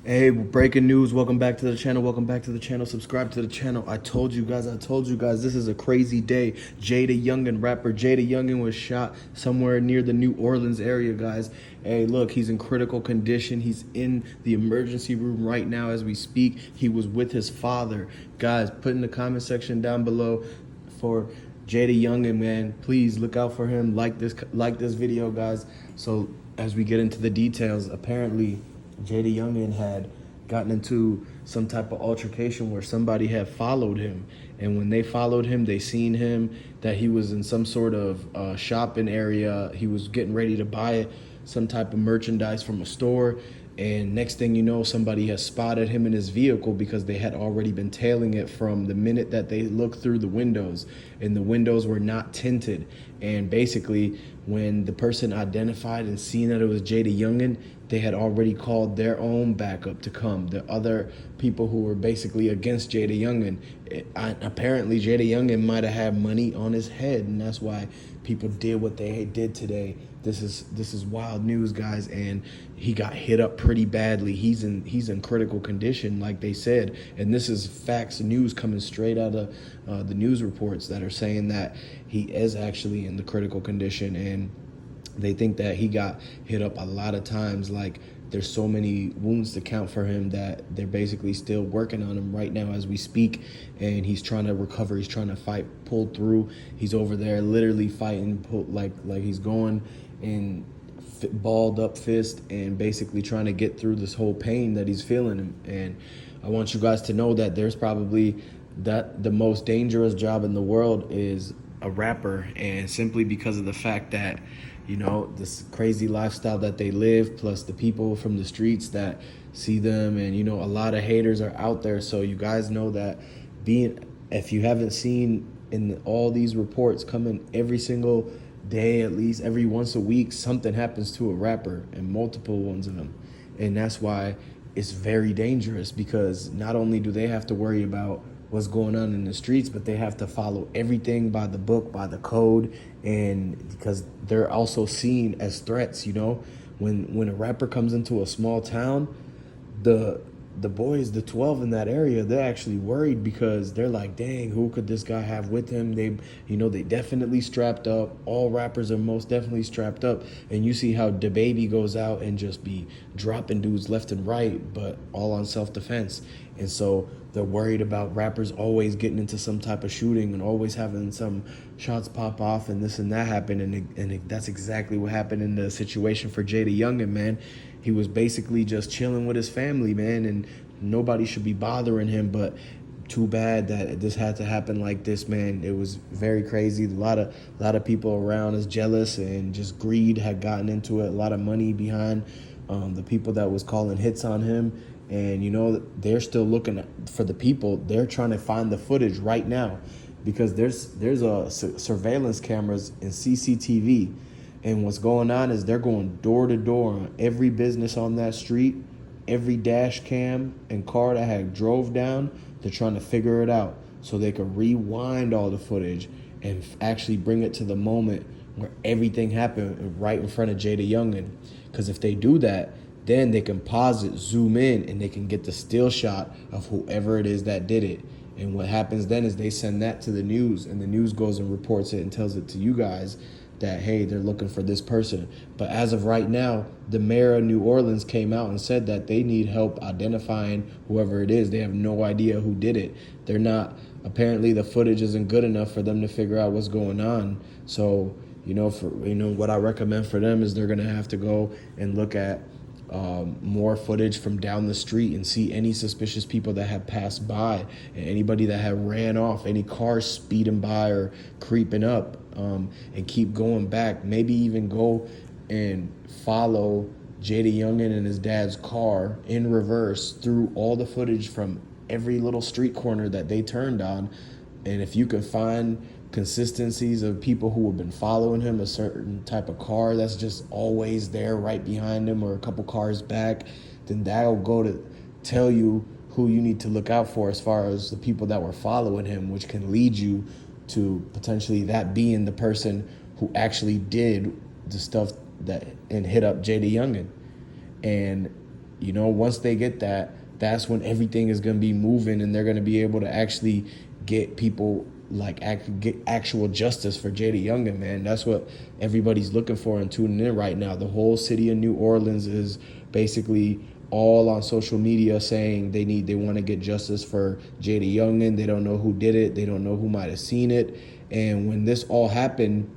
Hey, breaking news. Welcome back to the channel. Welcome back to the channel. Subscribe to the channel. I told you guys, this is a crazy day. JayDaYoungan, rapper JayDaYoungan was shot somewhere near the New Orleans area, guys. Hey, look, he's in critical condition. He's in the emergency room right now as we speak. He was with his father. Guys, put in the comment section down below for JayDaYoungan, man. Please look out for him. Like this video, guys. So as we get into the details, apparently JayDaYoungan had gotten into some type of altercation where somebody had followed him, and when they followed him, they seen him that he was in some sort of shopping area. He was getting ready to buy some type of merchandise from a store, and next thing you know, somebody has spotted him in his vehicle because they had already been tailing it from the minute that they looked through the windows, and the windows were not tinted. And basically, when the person identified and seen that it was JayDaYoungan, they had already called their own backup to come. The other people who were basically against JayDaYoungan. Apparently, JayDaYoungan might have had money on his head, and that's why people did what they did today. This is wild news, guys, and he got hit up pretty badly. He's in critical condition, like they said, and this is facts news coming straight out of the news reports that are saying that he is actually in the critical condition, and they think that he got hit up a lot of times. Like, there's so many wounds to count for him that they're basically still working on him right now as we speak, and he's trying to recover. He's trying to fight, pull through. He's over there literally fighting, like he's going in balled up fist and basically trying to get through this whole pain that he's feeling. And I want you guys to know that there's probably that the most dangerous job in the world is a rapper, and simply because of the fact that, you know, this crazy lifestyle that they live, plus the people from the streets that see them, and, you know, a lot of haters are out there. So you guys know that if you haven't seen in all these reports coming every single day, at least every once a week, something happens to a rapper, and multiple ones of them. And that's why it's very dangerous, because not only do they have to worry about what's going on in the streets, but they have to follow everything by the book, by the code, and because they're also seen as threats. You know, when a rapper comes into a small town, the boys, the 12 in that area, they're actually worried, because they're like, dang, who could this guy have with him? They definitely strapped up. All rappers are most definitely strapped up. And you see how DaBaby goes out and just be dropping dudes left and right, but all on self-defense. And so they're worried about rappers always getting into some type of shooting and always having some shots pop off and this and that happen. And that's exactly what happened in the situation for JayDaYoungan, man. He was basically just chilling with his family, man, and nobody should be bothering him. But too bad that this had to happen like this, man. It was very crazy. A lot of people around is jealous, and just greed had gotten into it. A lot of money behind the people that was calling hits on him. And, you know, they're still looking for the people. They're trying to find the footage right now, because there's surveillance cameras and CCTV. And what's going on is they're going door to door on every business on that street, every dash cam and car that had drove down. They're trying to figure it out so they can rewind all the footage and actually bring it to the moment where everything happened right in front of JayDaYoungan. Because if they do that, then they can pause it, zoom in, and they can get the still shot of whoever it is that did it. And what happens then is they send that to the news, and the news goes and reports it and tells it to you guys that, hey, they're looking for this person. But as of right now, the mayor of New Orleans came out and said that they need help identifying whoever it is. They have no idea who did it. They're not, apparently the footage isn't good enough for them to figure out what's going on. So, what I recommend for them is they're gonna have to go and look at more footage from down the street and see any suspicious people that have passed by, and anybody that have ran off, any cars speeding by or creeping up, and keep going back. Maybe even go and follow JayDaYoungan and his dad's car in reverse through all the footage from every little street corner that they turned on. And if you can find consistencies of people who have been following him, a certain type of car that's just always there right behind him or a couple cars back, then that'll go to tell you who you need to look out for as far as the people that were following him, which can lead you to potentially that being the person who actually did the stuff that and hit up JayDaYoungan. And you know, once they get that, that's when everything is going to be moving, and they're going to be able to actually get people like get actual justice for JayDaYoungan, man. That's what everybody's looking for and tuning in right now. The whole city of New Orleans is basically all on social media saying they want to get justice for JayDaYoungan. They don't know who did it. They don't know who might have seen it. And when this all happened,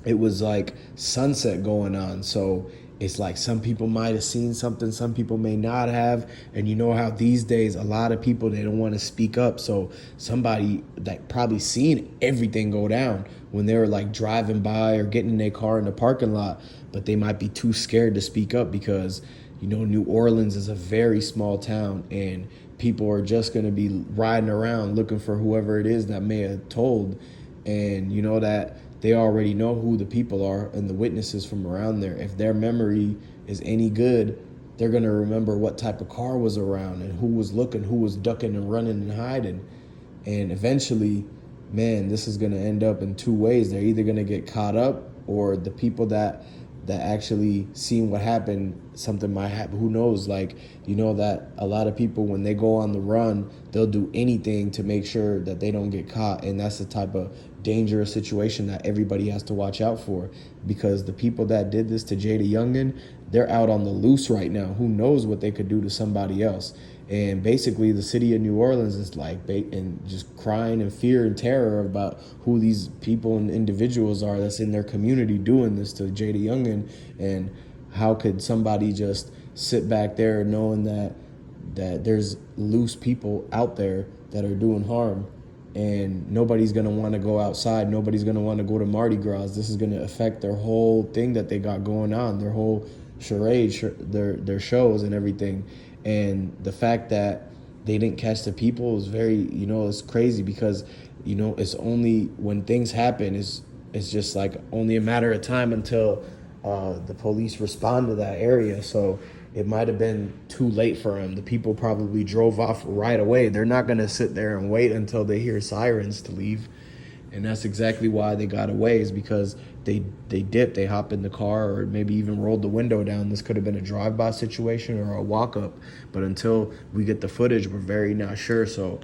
it was like sunset going on. So it's like some people might have seen something, some people may not have. And you know how these days a lot of people, they don't want to speak up. So somebody that probably seen everything go down when they were like driving by or getting in their car in the parking lot, but they might be too scared to speak up because, you know, New Orleans is a very small town, and people are just going to be riding around looking for whoever it is that may have told. And you know that they already know who the people are and the witnesses from around there. If their memory is any good, they're going to remember what type of car was around and who was looking, who was ducking and running and hiding. And eventually, man, this is going to end up in two ways. They're either going to get caught up, or the people that actually seen what happened, something might happen. Who knows? Like, you know that a lot of people, when they go on the run, they'll do anything to make sure that they don't get caught. And that's the type of dangerous situation that everybody has to watch out for, because the people that did this to JayDaYoungan, they're out on the loose right now. Who knows what they could do to somebody else? And basically the city of New Orleans is like and just crying in fear and terror about who these people and individuals are that's in their community doing this to JayDaYoungan. And how could somebody just sit back there knowing that there's loose people out there that are doing harm, and nobody's going to want to go outside. Nobody's going to want to go to Mardi Gras. This is going to affect their whole thing that they got going on, their whole charade, their shows and everything. And the fact that they didn't catch the people is very, you know, it's crazy, because, you know, it's only when things happen, it's just like only a matter of time until the police respond to that area. So it might have been too late for them. The people probably drove off right away. They're not going to sit there and wait until they hear sirens to leave. And that's exactly why they got away, is because they dipped, they hopped in the car, or maybe even rolled the window down. This could have been a drive-by situation or a walk-up. But until we get the footage, we're very not sure. So,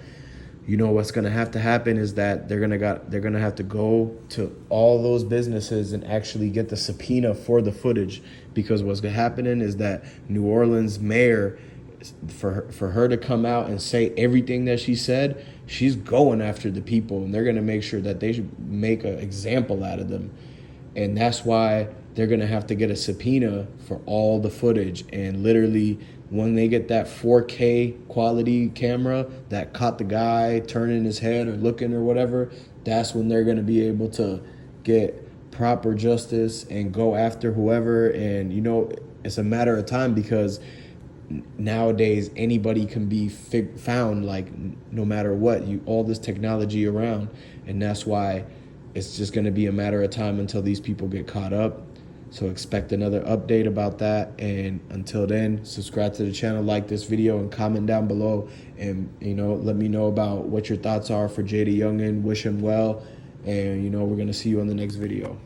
you know, what's going to have to happen is that they're going to have to go to all those businesses and actually get the subpoena for the footage, because what's happening is that New Orleans mayor, for her to come out and say everything that she said, she's going after the people, and they're going to make sure that they should make an example out of them. And that's why they're going to have to get a subpoena for all the footage. And literally, when they get that 4K quality camera that caught the guy turning his head or looking or whatever, that's when they're going to be able to get proper justice and go after whoever. And, you know, it's a matter of time, because nowadays anybody can be found, like, no matter what, all this technology around. And that's why it's just going to be a matter of time until these people get caught up. So expect another update about that. And until then, subscribe to the channel, like this video, and comment down below. And, you know, let me know about what your thoughts are for JayDaYoungan. Wish him well. And, you know, we're going to see you on the next video.